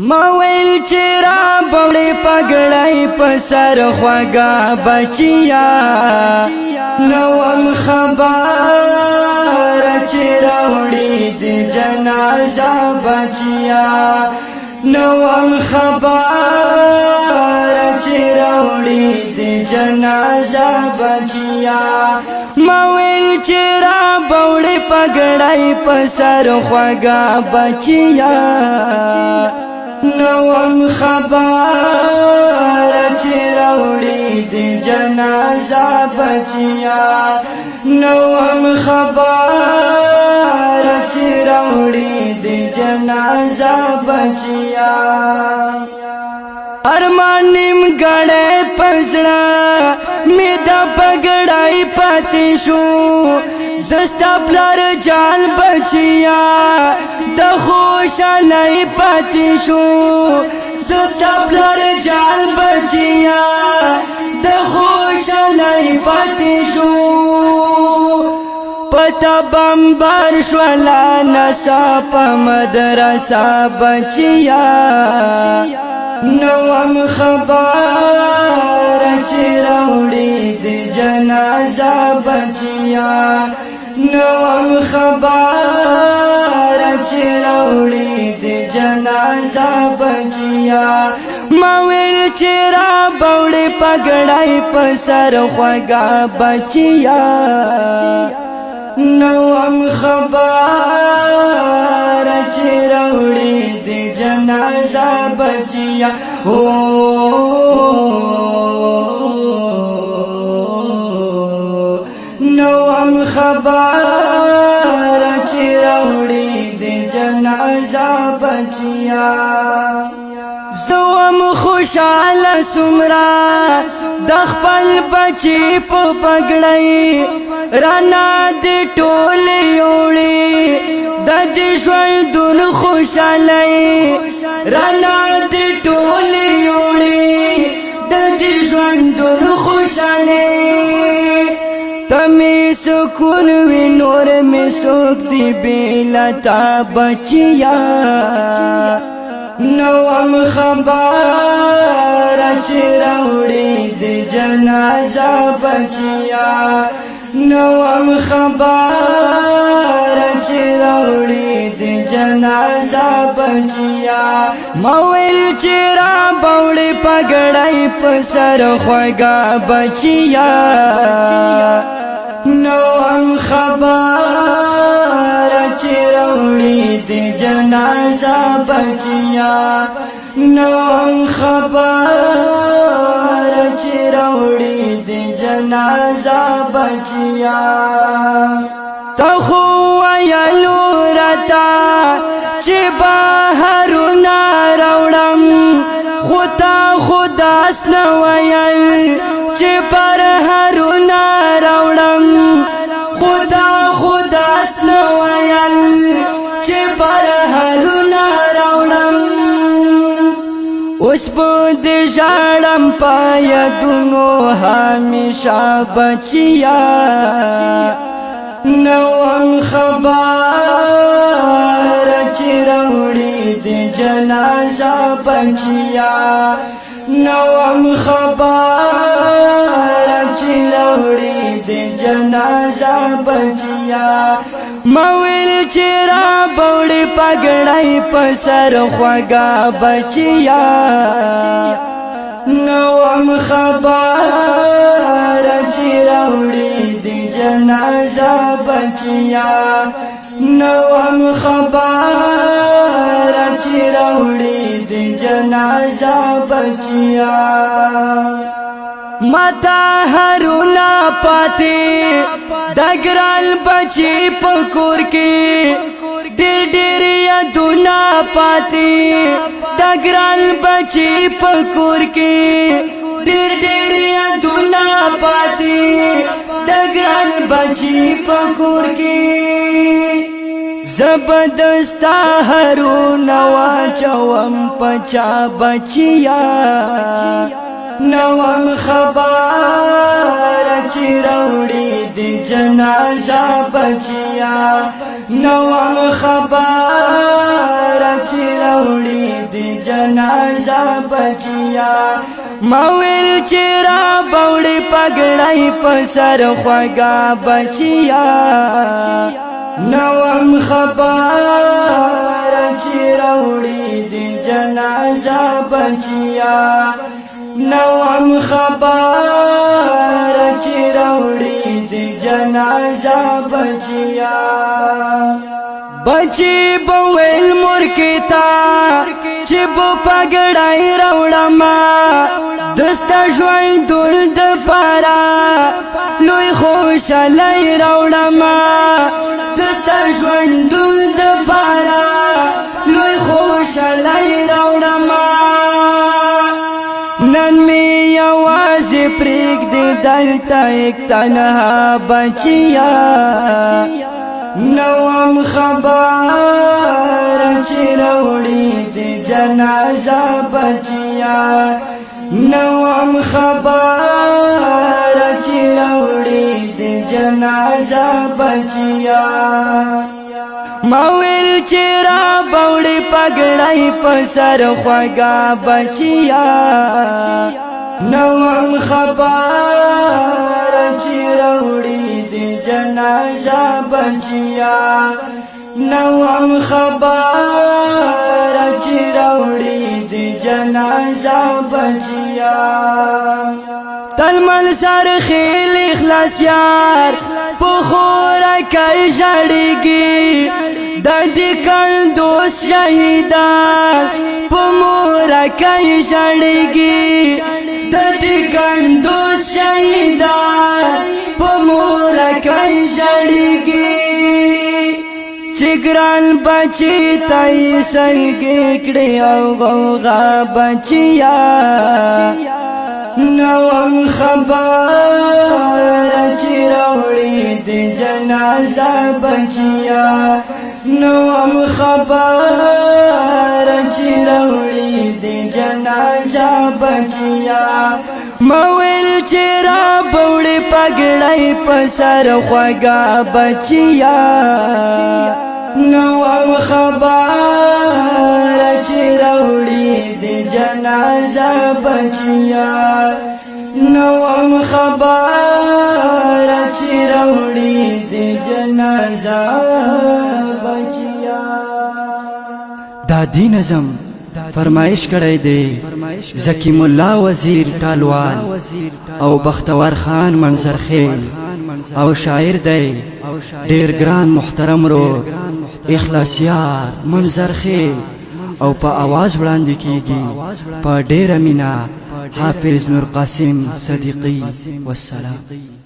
مویل چرا بوڑی پگڑائی پسر خواگا بچیا نوم خبر چرا وڑی دی جنازہ بچیا نوم خبر چرا وڑی دی جنازہ بچیا مویل چرا بوڑی پگڑائی پسر خواگا بچیا نوم خبر چرا وڑی دی جنازہ بچیا نوم خبر چرا وڑی دی جنازہ بچیا ارمان نیم گڑے پزڑا میدا پگڑائی پاتی شو دستا پلار جان بچیا د خوشالی پاتی شو دستا پلار جان بچیا د خوشالی پاتی شو پتا بمبار شولا نسا پا مدرسا بچیا نوم خبر چرا وڑی دی جنازہ بچیا نوم خبر چرا وڑی دی جنازہ بچیا مویل چرا بوڑی پگڑائی پسر خواگا بچیا نوم خبر چرا وڑی دی جنازہ بچیا نوم خبر چرا وڑی دی جنازہ بچیا زوم خوشحال سمرا دخپل بچی پو پگڑائی رانا دی ٹولی اوڑی دا دی ژوندون خوشحالی رانا دی ټولی اوړي د دې ژوندون خوشحالی تمی سکون وی نور می سوک دی بیلا تا بچیا نوم خبر چرا وڑی دی جنازہ بچیا نوم خبر چرا وڑی دی جنازہ بچیا مویل چرا بوڑی پگڑائی پسر خواگا بچیا نوم خبر چرا وڑی دی جنازہ بچیا نوم خبر چرا وڑی دی جنازہ بچیا تخو ویلو رتا چی بہرونا روڑم خدا خداس نویل چی برہرونا روڑم خدا خداس نویل چی برہرونا روڑم اس بود جاڑم پایا دونو ہمیشہ بچیا نوم خبر چرا وڑی دی جنازہ بچیا نوم خبر چرا وڑی دی جنازہ بچیا مویل چرا بوڑی پگڑائی پسر خواگا بچیا نوم خبر چرا وڑی دی جنازہ بچیا نوم خبر چرا وڑی دی جنازہ بچیا متا ہرونا پاتی دگرال بچی پکور کی ډېر ډېر یادونه پاتې دګران بچی پکور کې ډېر ډېر یادونه پاتې دګران بچی پکور کې زبردستا هرونه واچوم پچا بچیا نوم خبر چې راوړي د جنازه بچیا نوم خبر چې راوړي د جنازه بچیا ما ویل چې را بوړي پګړای په سر خوګا بچیا نوم خبر چې راوړي د جنازه بچیا نوم خبر چې راوړي د جنازه بچیا بچی بویل مرکتا چې بو پګړای راوړما دستا ژوند دل د پارا لوی خوشالۍ راوړما دستا ژوند دل د پارا لوی خوشالۍ راوړما نن می یوازې پرېږدې دلته یک تنها بچیا نوم خبر چې راوړي د جنازه بچیا نوم خبر چې راوړي د جنازه بچیا ما ویل چې را بوړي پګړای په سر خوګا بچیا نوم خبر چې راوړي د جنازه بچیا نوم خبر چې راوړي د جنازه بچیا تلمن سر خیل اخلاص یار پخور کای جړیږي د دې کندوس شهیدان پمور کای جړیږي د دې کندوس شهیدان پمور کای جړیږي چګران بچی تای سلګې کړي او غوغا بچیا نوم خبر چې راوړي د جنازه بچیا نوم خبر چې راوړي د جنازه بچیا مویل چې را بوړي پګړای په سر خوګا بچیا نوم خبر چې راوړي د جنازه بچیا نوم خبر چې راوړي د جنازه بچیا دا دی نظم فرمایش کړی دی زکی مولا وزیر ټالوال او بختور خان منظر خیل او شاعر دی ډیر ګران محترم رو اخلاصیار منظر خیل او په आवाज وړاندې کیږي په ډیر مینا حافظ نور قاسم صدیقی والسلام